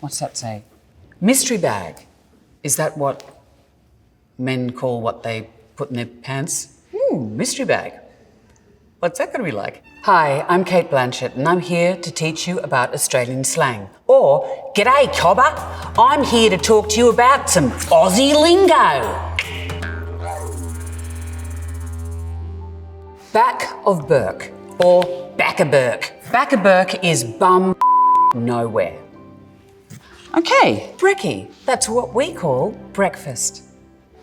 What's that say? Mystery bag. Is that what men call what they put in their pants? Mystery bag. What's that going to be like? Hi, I'm Cate Blanchett and I'm here to teach you about Australian slang. Or, g'day cobber, I'm here to talk to you about some Aussie lingo. Back of Burke, or back of Burke. Back of Burke is bum nowhere. Okay, brekkie, that's what we call breakfast.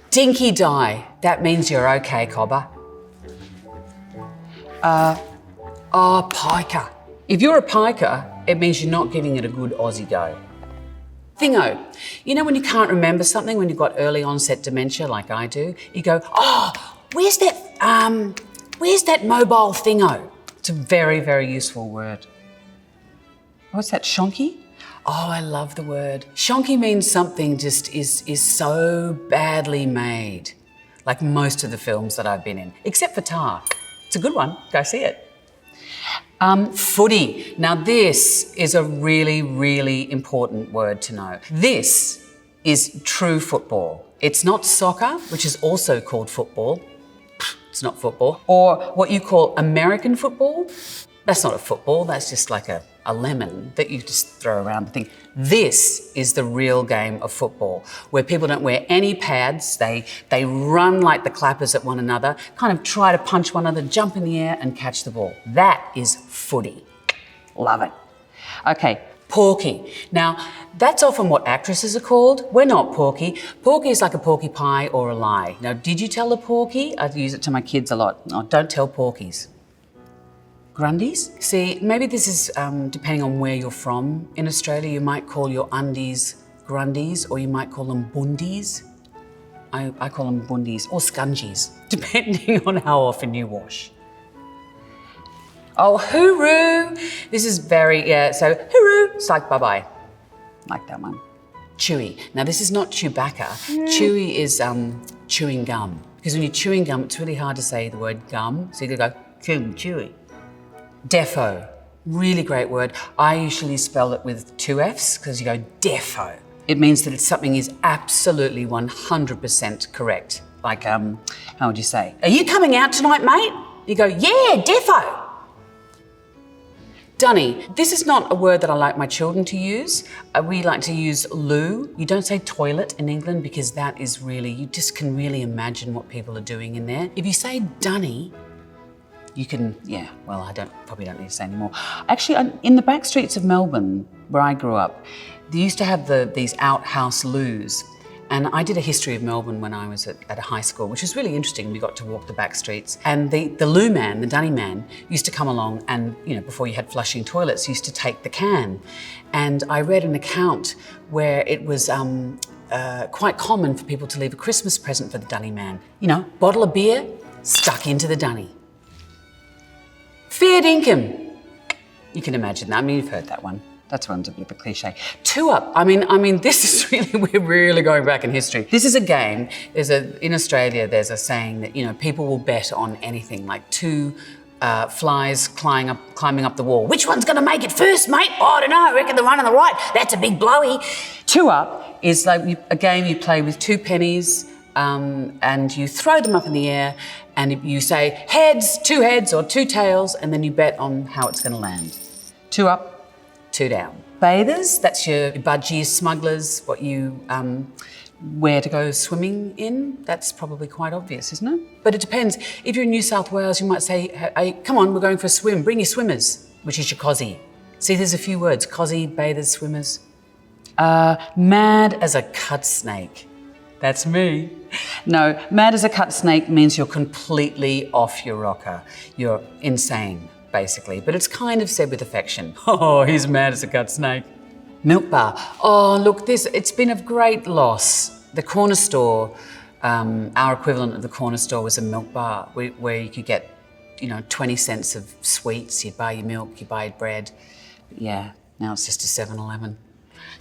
Dinky die, that means you're okay, cobber. Piker. If you're a piker, it means you're not giving it a good Aussie go. Thingo. You know when you can't remember something, when you've got early onset dementia like I do, you go, where's that mobile thingo? It's a very, very useful word. What's that, Shanky? Oh, I love the word. Shanky means something just is so badly made, like most of the films that I've been in, except for Tár. It's a good one, go see it. Footy. Now this is a really, really important word to know. This is true football. It's not soccer, which is also called football. It's not football. Or what you call American football. That's not a football, that's just like a lemon that you just throw around the thing. This is the real game of football, where people don't wear any pads, they run like the clappers at one another, kind of try to punch one another, jump in the air and catch the ball. That is footy. Love it. Okay, porky. Now, that's often what actresses are called. We're not porky. Porky is like a porky pie or a lie. Now, did you tell a porky? I use it to my kids a lot. No, don't tell porkies. Grundies? See, maybe this is depending on where you're from. In Australia, you might call your undies Grundies, or you might call them Bundies. I call them Bundies, or scungies, depending on how often you wash. Oh, hooroo! This is so hooroo, it's like bye-bye. Like that one. Chewy. Now, this is not Chewbacca. Chewy is chewing gum. Because when you're chewing gum, it's really hard to say the word gum, so you gotta go chewy. Defo, really great word. I usually spell it with 2 Fs because you go defo. It means that something is absolutely 100% correct. Like, how would you say? Are you coming out tonight, mate? You go, yeah, defo. Dunny, this is not a word that I like my children to use. We like to use loo. You don't say toilet in England because that is really, you just can really imagine what people are doing in there. If you say dunny, you can, I probably don't need to say anymore. Actually, in the back streets of Melbourne, where I grew up, they used to have these outhouse loos. And I did a history of Melbourne when I was at a high school, which was really interesting. We got to walk the back streets. And the loo man, the dunny man, used to come along and, before you had flushing toilets, used to take the can. And I read an account where it was quite common for people to leave a Christmas present for the dunny man. Bottle of beer stuck into the dunny. Fair dinkum. You can imagine that. I mean, you've heard that one. That's one's a bit of a cliche. 2-up. I mean, this is we're really going back in history. This is a game. In Australia, there's a saying that, people will bet on anything, like 2 flies climbing up the wall. Which one's gonna make it first, mate? Oh, I don't know, I reckon the one on the right. That's a big blowy. 2-up is like a game you play with 2 pennies, and you throw them up in the air and you say heads, 2 heads or 2 tails, and then you bet on how it's gonna land. 2 up, 2 down. Bathers, that's your budgies, smugglers, what you wear to go swimming in. That's probably quite obvious, isn't it? But it depends. If you're in New South Wales, you might say, hey, come on, we're going for a swim, bring your swimmers, which is your cozzy. See, there's a few words, cozzy, bathers, swimmers. Mad as a cut snake. That's me. No, mad as a cut snake means you're completely off your rocker. You're insane, basically, but it's kind of said with affection. Oh, he's mad as a cut snake. Milk bar. Oh, look, it's been a great loss. The corner store, our equivalent of the corner store was a milk bar where you could get, 20 cents of sweets. You'd buy your milk, you'd buy your bread. But yeah, now it's just a 7-Eleven.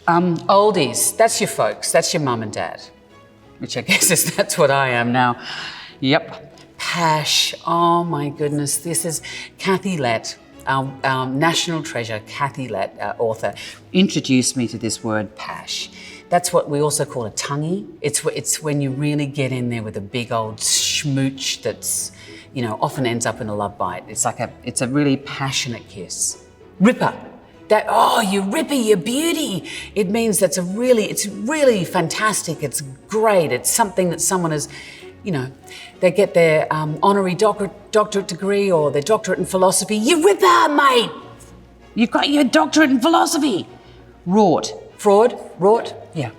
Oldies, that's your folks, that's your mum and dad. Which I guess that's what I am now. Yep. Pash, oh my goodness, this is Kathy let our national treasure, Cate, author, introduced me to this word pash. That's what we also call a tonguey. It's when you really get in there with a big old schmooch that's, you know, often ends up in a love bite. It's a really passionate kiss. Ripper. You ripper, you beauty. It means it's really fantastic. It's great. It's something that someone has, you know, they get their honorary doctorate degree or their doctorate in philosophy. You ripper, mate. You've got your doctorate in philosophy. Wrought. Fraud? Wrought? Yeah.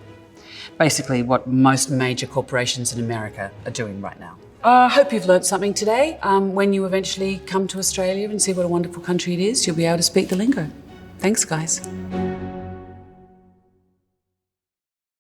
Basically what most major corporations in America are doing right now. I hope you've learnt something today. When you eventually come to Australia and see what a wonderful country it is, you'll be able to speak the lingo. Thanks, guys.